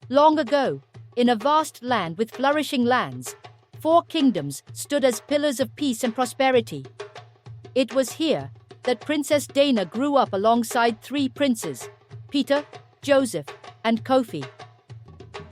Long ago, in a vast land with flourishing lands, 4 kingdoms stood as pillars of peace and prosperity. It was here that Princess Dana grew up alongside 3 princes, Peter, Joseph, and Kofi.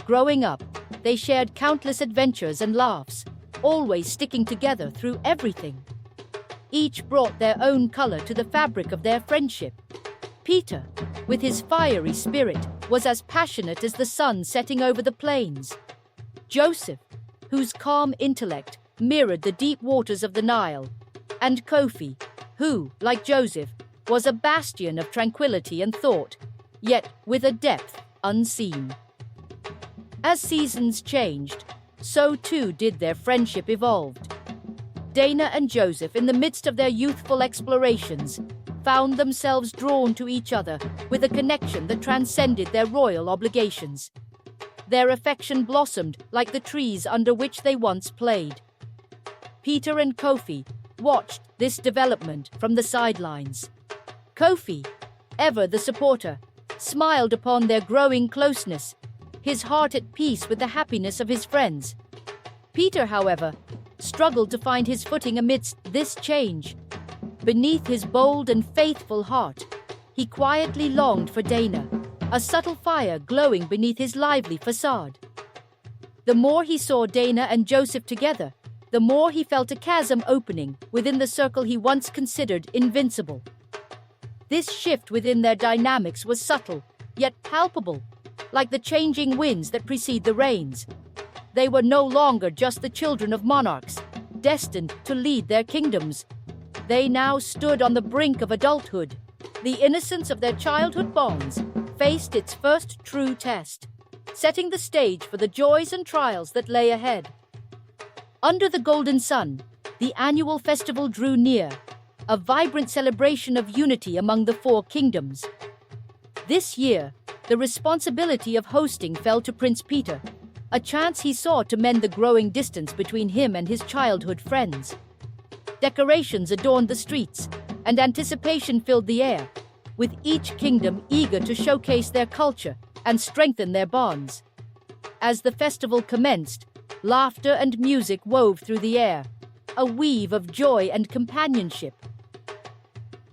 Growing up, they shared countless adventures and laughs, always sticking together through everything. Each brought their own color to the fabric of their friendship. Peter, with his fiery spirit, was as passionate as the sun setting over the plains. Joseph, whose calm intellect mirrored the deep waters of the Nile, and Kofi, who, like Joseph, was a bastion of tranquility and thought, yet with a depth unseen. As seasons changed, so too did their friendship evolve. Dana and Joseph, in the midst of their youthful explorations, found themselves drawn to each other with a connection that transcended their royal obligations. Their affection blossomed like the trees under which they once played. Peter and Kofi watched this development from the sidelines. Kofi, ever the supporter, smiled upon their growing closeness, his heart at peace with the happiness of his friends. Peter, however, struggled to find his footing amidst this change. Beneath his bold and faithful heart, he quietly longed for Dana, a subtle fire glowing beneath his lively facade. The more he saw Dana and Joseph together, the more he felt a chasm opening within the circle he once considered invincible. This shift within their dynamics was subtle, yet palpable, like the changing winds that precede the rains. They were no longer just the children of monarchs, destined to lead their kingdoms. They now stood on the brink of adulthood. The innocence of their childhood bonds faced its first true test, setting the stage for the joys and trials that lay ahead. Under the golden sun, the annual festival drew near, a vibrant celebration of unity among the 4 kingdoms. This year, the responsibility of hosting fell to Prince Peter, a chance he saw to mend the growing distance between him and his childhood friends. Decorations adorned the streets, and anticipation filled the air, with each kingdom eager to showcase their culture and strengthen their bonds. As the festival commenced, laughter and music wove through the air, a weave of joy and companionship.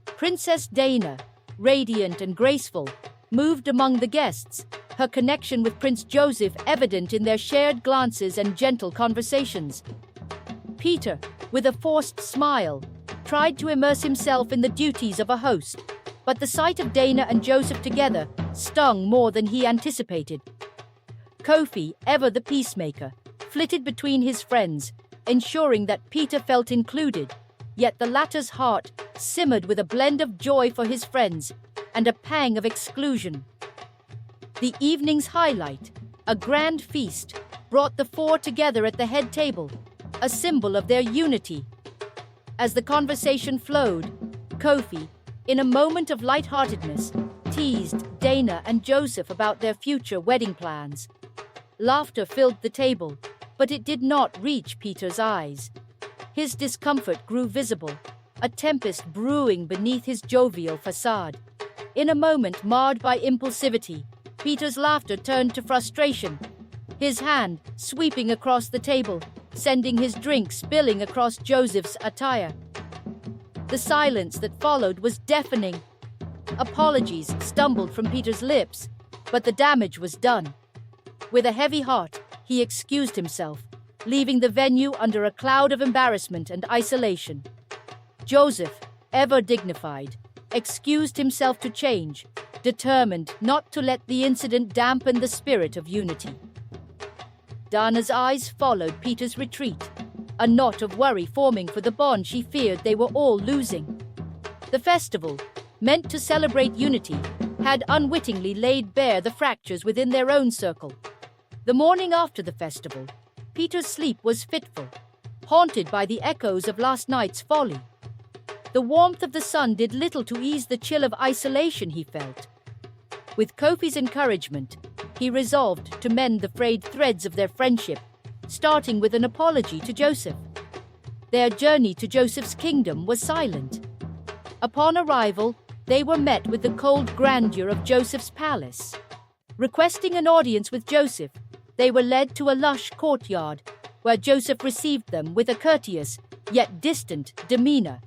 Princess Dana, radiant and graceful, moved among the guests, her connection with Prince Joseph evident in their shared glances and gentle conversations. Peter, with a forced smile, tried to immerse himself in the duties of a host, but the sight of Dana and Joseph together stung more than he anticipated. Kofi, ever the peacemaker, flitted between his friends, ensuring that Peter felt included, yet the latter's heart simmered with a blend of joy for his friends and a pang of exclusion. The evening's highlight, a grand feast, brought the 4 together at the head table, a symbol of their unity. As the conversation flowed, Kofi, in a moment of lightheartedness, teased Dana and Joseph about their future wedding plans. Laughter filled the table, but it did not reach Peter's eyes. His discomfort grew visible, a tempest brewing beneath his jovial facade. In a moment marred by impulsivity, Peter's laughter turned to frustration, his hand sweeping across the table, sending his drink spilling across Joseph's attire. The silence that followed was deafening. Apologies stumbled from Peter's lips, but the damage was done. With a heavy heart, he excused himself, leaving the venue under a cloud of embarrassment and isolation. Joseph, ever dignified, excused himself to change, determined not to let the incident dampen the spirit of unity. Dana's eyes followed Peter's retreat, a knot of worry forming for the bond she feared they were all losing. The festival, meant to celebrate unity, had unwittingly laid bare the fractures within their own circle. The morning after the festival, Peter's sleep was fitful, haunted by the echoes of last night's folly. The warmth of the sun did little to ease the chill of isolation he felt. With Kofi's encouragement, he resolved to mend the frayed threads of their friendship, starting with an apology to Joseph. Their journey to Joseph's kingdom was silent. Upon arrival, they were met with the cold grandeur of Joseph's palace. Requesting an audience with Joseph, they were led to a lush courtyard, where Joseph received them with a courteous, yet distant, demeanor.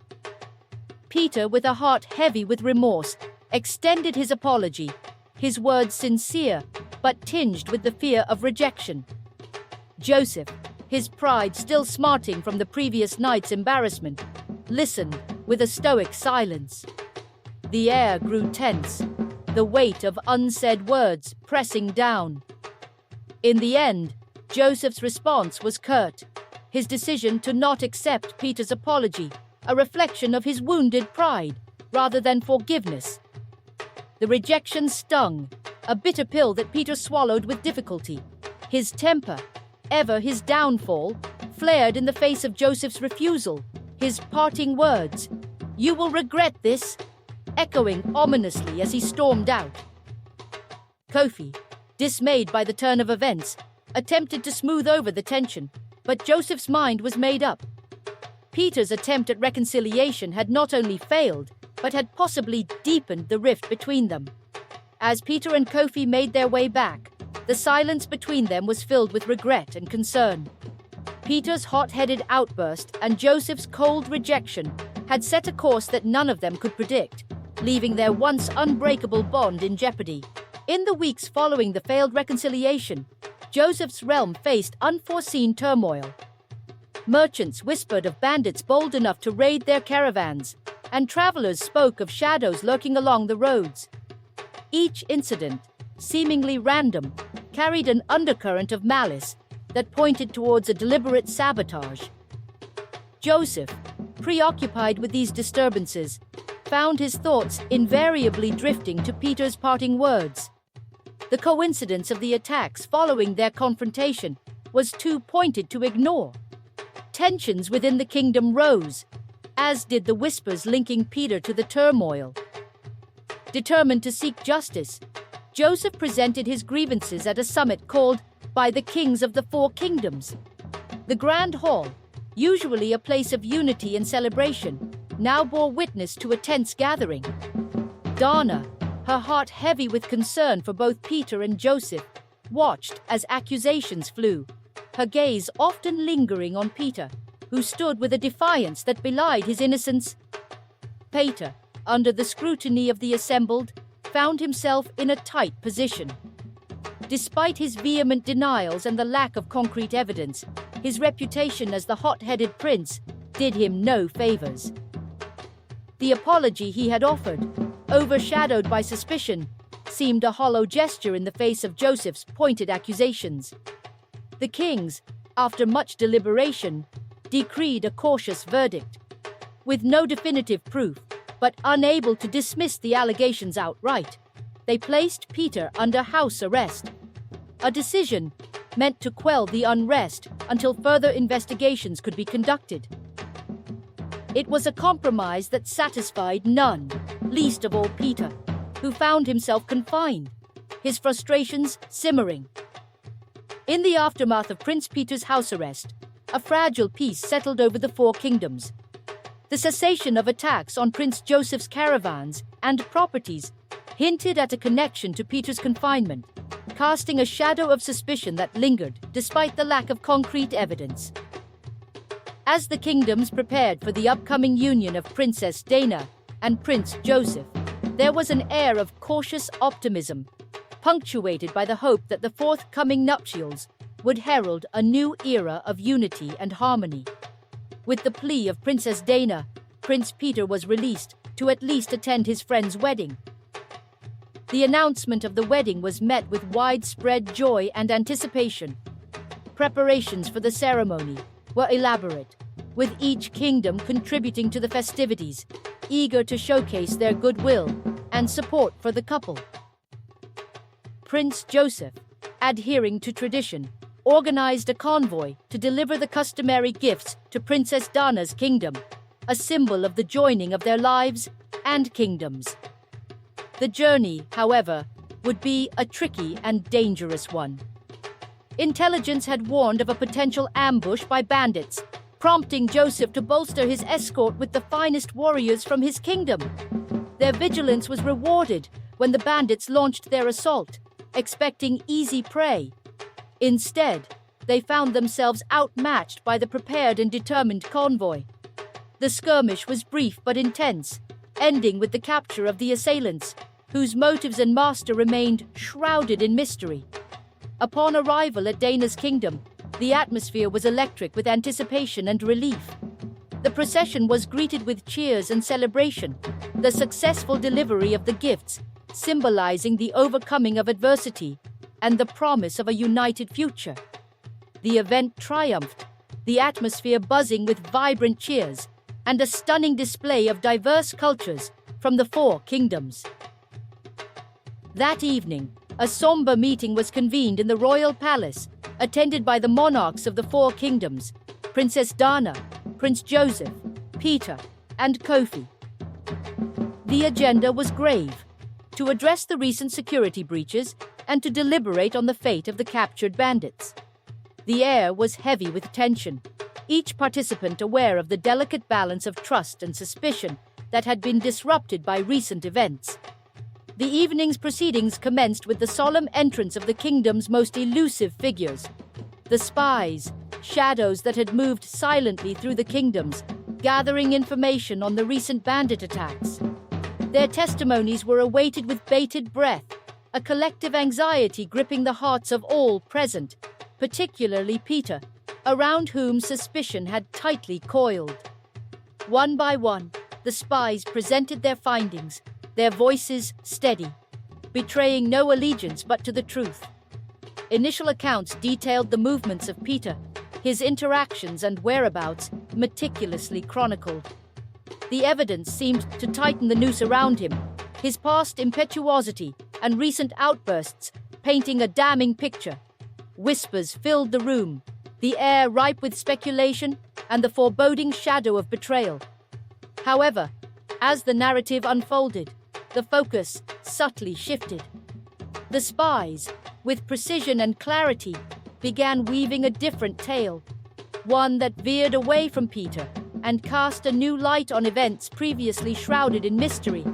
Peter, with a heart heavy with remorse, extended his apology, his words sincere, but tinged with the fear of rejection. Joseph, his pride still smarting from the previous night's embarrassment, listened with a stoic silence. The air grew tense, the weight of unsaid words pressing down. In the end, Joseph's response was curt, his decision to not accept Peter's apology, a reflection of his wounded pride, rather than forgiveness. The rejection stung, a bitter pill that Peter swallowed with difficulty. His temper, ever his downfall, flared in the face of Joseph's refusal, his parting words, "You will regret this," echoing ominously as he stormed out. Kofi, dismayed by the turn of events, attempted to smooth over the tension, but Joseph's mind was made up. Peter's attempt at reconciliation had not only failed, but had possibly deepened the rift between them. As Peter and Kofi made their way back, the silence between them was filled with regret and concern. Peter's hot-headed outburst and Joseph's cold rejection had set a course that none of them could predict, leaving their once unbreakable bond in jeopardy. In the weeks following the failed reconciliation, Joseph's realm faced unforeseen turmoil. Merchants whispered of bandits bold enough to raid their caravans, and travelers spoke of shadows lurking along the roads. Each incident, seemingly random, carried an undercurrent of malice that pointed towards a deliberate sabotage. Joseph, preoccupied with these disturbances, found his thoughts invariably drifting to Peter's parting words. The coincidence of the attacks following their confrontation was too pointed to ignore. Tensions within the kingdom rose, as did the whispers linking Peter to the turmoil. Determined to seek justice, Joseph presented his grievances at a summit called by the Kings of the Four Kingdoms. The Grand Hall, usually a place of unity and celebration, now bore witness to a tense gathering. Dana, her heart heavy with concern for both Peter and Joseph, watched as accusations flew, her gaze often lingering on Peter, who stood with a defiance that belied his innocence. Peter, under the scrutiny of the assembled, found himself in a tight position. Despite his vehement denials and the lack of concrete evidence, his reputation as the hot-headed prince did him no favors. The apology he had offered, overshadowed by suspicion, seemed a hollow gesture in the face of Joseph's pointed accusations. The kings, after much deliberation, decreed a cautious verdict. With no definitive proof, but unable to dismiss the allegations outright, they placed Peter under house arrest. A decision meant to quell the unrest until further investigations could be conducted. It was a compromise that satisfied none, least of all Peter, who found himself confined, his frustrations simmering. In the aftermath of Prince Peter's house arrest, a fragile peace settled over the Four Kingdoms. The cessation of attacks on Prince Joseph's caravans and properties hinted at a connection to Peter's confinement, casting a shadow of suspicion that lingered despite the lack of concrete evidence. As the kingdoms prepared for the upcoming union of Princess Dana and Prince Joseph, there was an air of cautious optimism, punctuated by the hope that the forthcoming nuptials would herald a new era of unity and harmony. With the plea of Princess Dana, Prince Peter was released to at least attend his friend's wedding. The announcement of the wedding was met with widespread joy and anticipation. Preparations for the ceremony were elaborate, with each kingdom contributing to the festivities, eager to showcase their goodwill and support for the couple. Prince Joseph, adhering to tradition, organized a convoy to deliver the customary gifts to Princess Dana's kingdom, a symbol of the joining of their lives and kingdoms. The journey, however, would be a tricky and dangerous one. Intelligence had warned of a potential ambush by bandits, prompting Joseph to bolster his escort with the finest warriors from his kingdom. Their vigilance was rewarded when the bandits launched their assault, expecting easy prey. Instead, they found themselves outmatched by the prepared and determined convoy. The skirmish was brief but intense, ending with the capture of the assailants, whose motives and master remained shrouded in mystery. Upon arrival at Dana's kingdom, the atmosphere was electric with anticipation and relief. The procession was greeted with cheers and celebration, the successful delivery of the gifts, symbolizing the overcoming of adversity and the promise of a united future. The event triumphed, the atmosphere buzzing with vibrant cheers and a stunning display of diverse cultures from the four kingdoms. That evening, a somber meeting was convened in the royal palace, attended by the monarchs of the four kingdoms, Princess Dana, Prince Joseph, Peter, and Kofi. The agenda was grave: to address the recent security breaches and to deliberate on the fate of the captured bandits. The air was heavy with tension, each participant aware of the delicate balance of trust and suspicion that had been disrupted by recent events. The evening's proceedings commenced with the solemn entrance of the kingdom's most elusive figures, the spies, shadows that had moved silently through the kingdoms, gathering information on the recent bandit attacks. Their testimonies were awaited with bated breath, a collective anxiety gripping the hearts of all present, particularly Peter, around whom suspicion had tightly coiled. One by one, the spies presented their findings, their voices steady, betraying no allegiance but to the truth. Initial accounts detailed the movements of Peter, his interactions and whereabouts meticulously chronicled. The evidence seemed to tighten the noose around him, his past impetuosity and recent outbursts painting a damning picture. Whispers filled the room, the air ripe with speculation and the foreboding shadow of betrayal. However, as the narrative unfolded, the focus subtly shifted. The spies, with precision and clarity, began weaving a different tale, one that veered away from Peter and cast a new light on events previously shrouded in mystery.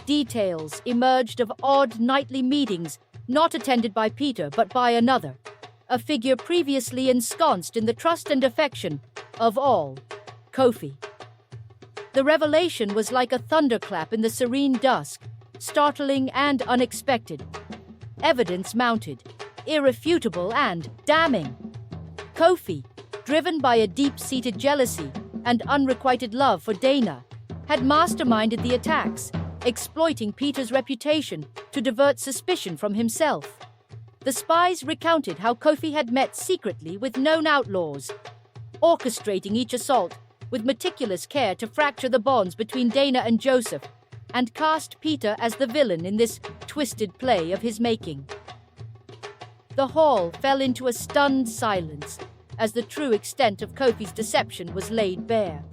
Details emerged of odd nightly meetings not attended by Peter but by another, a figure previously ensconced in the trust and affection of all, Kofi. The revelation was like a thunderclap in the serene dusk, startling and unexpected. Evidence mounted, irrefutable and damning. Kofi, driven by a deep-seated jealousy and unrequited love for Dana, had masterminded the attacks, exploiting Peter's reputation to divert suspicion from himself. The spies recounted how Kofi had met secretly with known outlaws, orchestrating each assault with meticulous care to fracture the bonds between Dana and Joseph, and cast Peter as the villain in this twisted play of his making. The hall fell into a stunned silence as the true extent of Kofi's deception was laid bare.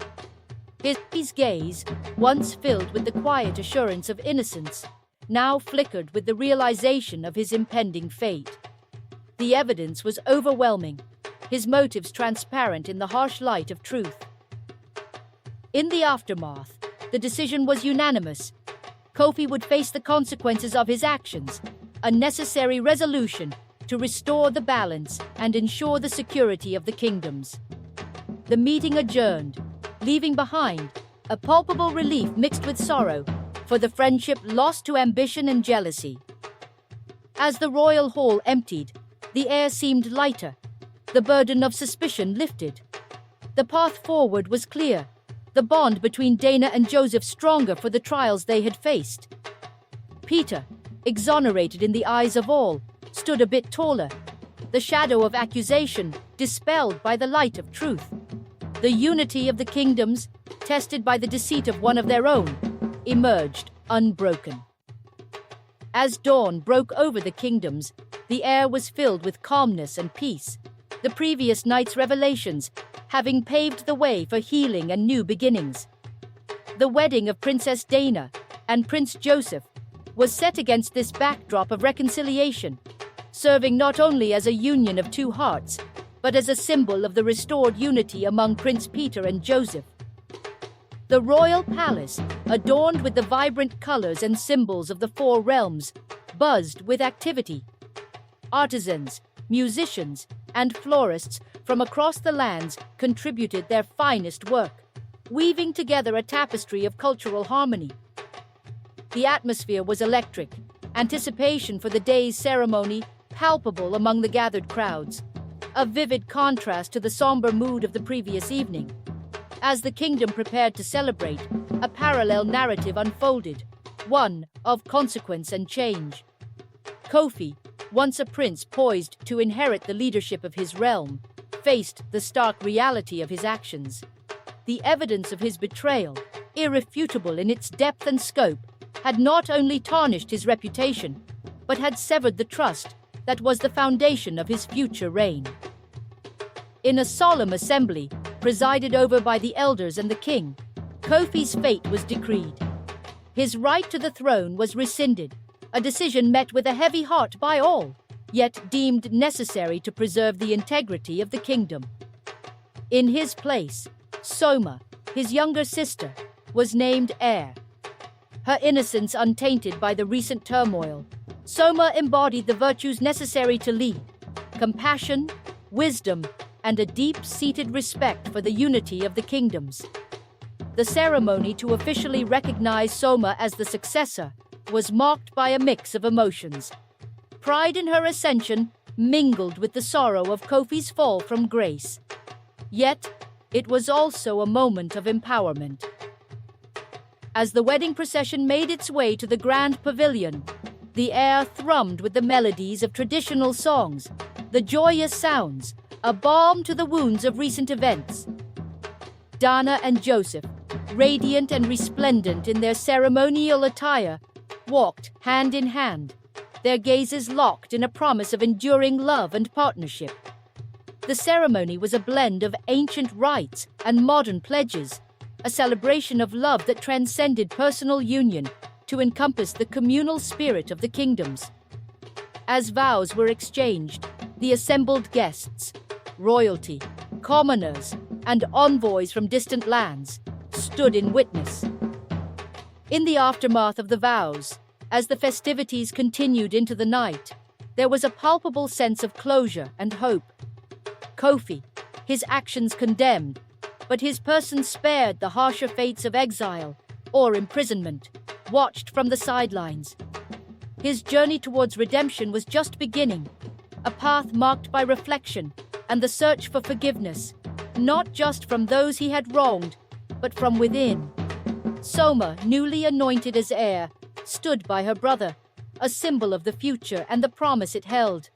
His gaze, once filled with the quiet assurance of innocence, now flickered with the realization of his impending fate. The evidence was overwhelming, his motives transparent in the harsh light of truth. In the aftermath, the decision was unanimous. Kofi would face the consequences of his actions, a necessary resolution to restore the balance and ensure the security of the kingdoms. The meeting adjourned, leaving behind a palpable relief mixed with sorrow for the friendship lost to ambition and jealousy. As the royal hall emptied, the air seemed lighter, the burden of suspicion lifted. The path forward was clear, the bond between Dana and Joseph stronger for the trials they had faced. Peter, exonerated in the eyes of all, stood a bit taller, the shadow of accusation dispelled by the light of truth. The unity of the kingdoms, tested by the deceit of one of their own, emerged unbroken. As dawn broke over the kingdoms, the air was filled with calmness and peace, the previous night's revelations having paved the way for healing and new beginnings. The wedding of Princess Dana and Prince Joseph was set against this backdrop of reconciliation, serving not only as a union of two hearts, but as a symbol of the restored unity among Prince Peter and Joseph. The royal palace, adorned with the vibrant colors and symbols of the four realms, buzzed with activity. Artisans, musicians, and florists from across the lands contributed their finest work, weaving together a tapestry of cultural harmony. The atmosphere was electric, anticipation for the day's ceremony palpable among the gathered crowds, a vivid contrast to the somber mood of the previous evening. As the kingdom prepared to celebrate, a parallel narrative unfolded, one of consequence and change. Kofi, once a prince poised to inherit the leadership of his realm, faced the stark reality of his actions. The evidence of his betrayal, irrefutable in its depth and scope, had not only tarnished his reputation, but had severed the trust that was the foundation of his future reign. In a solemn assembly, presided over by the elders and the king, Kofi's fate was decreed. His right to the throne was rescinded, a decision met with a heavy heart by all, yet deemed necessary to preserve the integrity of the kingdom. In his place, Soma, his younger sister, was named heir. Her innocence untainted by the recent turmoil, Soma embodied the virtues necessary to lead: compassion, wisdom, and a deep-seated respect for the unity of the kingdoms. The ceremony to officially recognize Soma as the successor was marked by a mix of emotions. Pride in her ascension mingled with the sorrow of Kofi's fall from grace. Yet, it was also a moment of empowerment. As the wedding procession made its way to the grand pavilion, the air thrummed with the melodies of traditional songs, the joyous sounds, a balm to the wounds of recent events. Dana and Joseph, radiant and resplendent in their ceremonial attire, walked hand in hand, their gazes locked in a promise of enduring love and partnership. The ceremony was a blend of ancient rites and modern pledges, a celebration of love that transcended personal union to encompass the communal spirit of the kingdoms. As vows were exchanged, the assembled guests, royalty, commoners, and envoys from distant lands stood in witness. In the aftermath of the vows, as the festivities continued into the night, there was a palpable sense of closure and hope. Kofi, his actions condemned, but his person spared the harsher fates of exile or imprisonment, watched from the sidelines. His journey towards redemption was just beginning, a path marked by reflection and the search for forgiveness, not just from those he had wronged, but from within. Soma, newly anointed as heir, stood by her brother, a symbol of the future and the promise it held.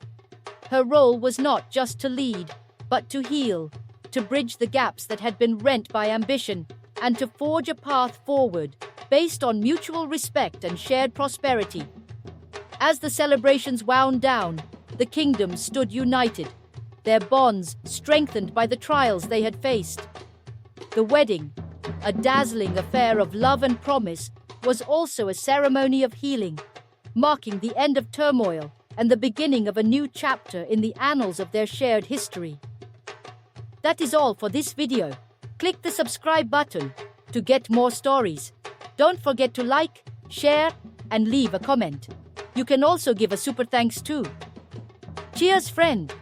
Her role was not just to lead, but to heal, to bridge the gaps that had been rent by ambition, and to forge a path forward based on mutual respect and shared prosperity. As the celebrations wound down, the kingdoms stood united, their bonds strengthened by the trials they had faced. The wedding, a dazzling affair of love and promise, was also a ceremony of healing, marking the end of turmoil and the beginning of a new chapter in the annals of their shared history. That is all for this video. Click the subscribe button to get more stories. Don't forget to like, share, and leave a comment. You can also give a super thanks too. Cheers, friend!